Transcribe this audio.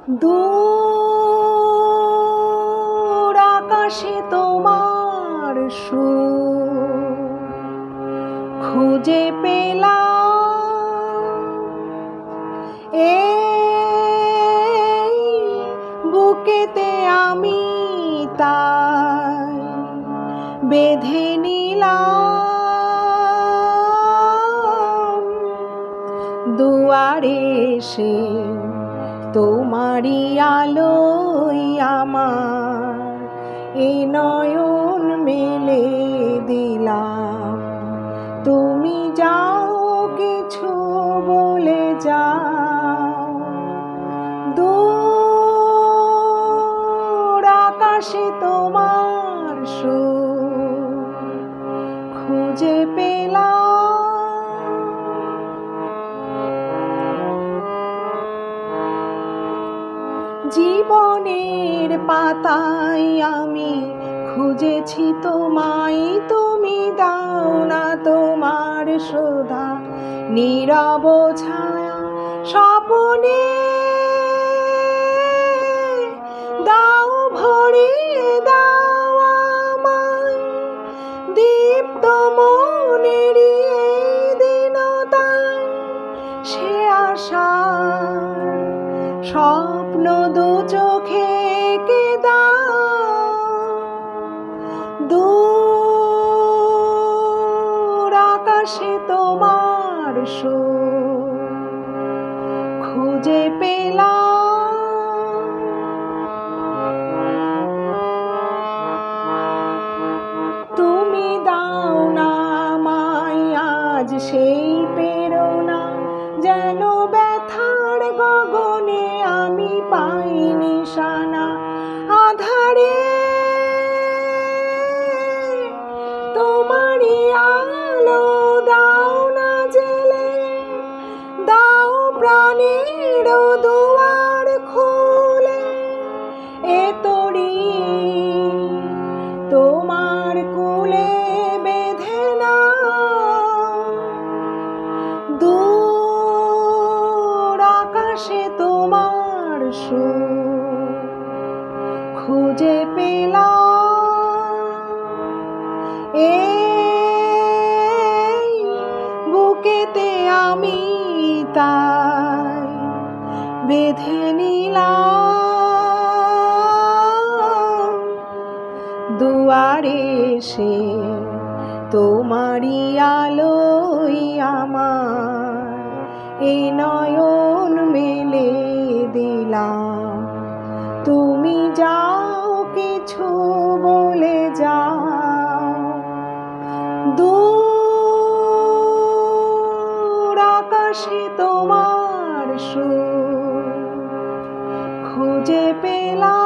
দূর আকাশে তোমার সুর খুঁজে পেলাম, এই বুকেতে আমি তাই বেঁধে নিলাম। দুয়ারে এসে তোমারই আলোয় আমার এই নয়ন মেলে দিলাম। তুমি যাও কিছু বলে যাও, দূর আকাশে তোমার সুর খুঁজে পেলাম। জীবনের পাতায় আমি খুঁজেছি তোমায়, তুমি দাও না তোমার সুধা। নীরব ছায়া স্বপনে দাও ভরিয়ে দাও আমায়, দীপ্ত মনের দীনতায় সে আশার স্বপ্ন দু চোখে কে দাও। দূর আকাশে তোমার সুর খুঁজে পেলাম। তুমি দাও না আমায় আজ সেই প্রেরণা, যেন ব্যথার গগনে আমি পাই নিশানা। আধারে তোমারই আলো দাও না জেলে, দাও প্রাণের দুয়ার খুলে। এ তরি তোমার কুলে বেঁধে নাও, দূর আকাশে তোমার সুর খুঁজে পেলাম। এই বুকেতে আমি তাই বেঁধে নিলাম। দুয়ারে এসে তোমারই আলোয় আমার এই নয়ন মেলে দিলাম। তুমি যাও কিছু বলে যাও, দূর আকাশে তোমার সুর খুঁজে পেলাম।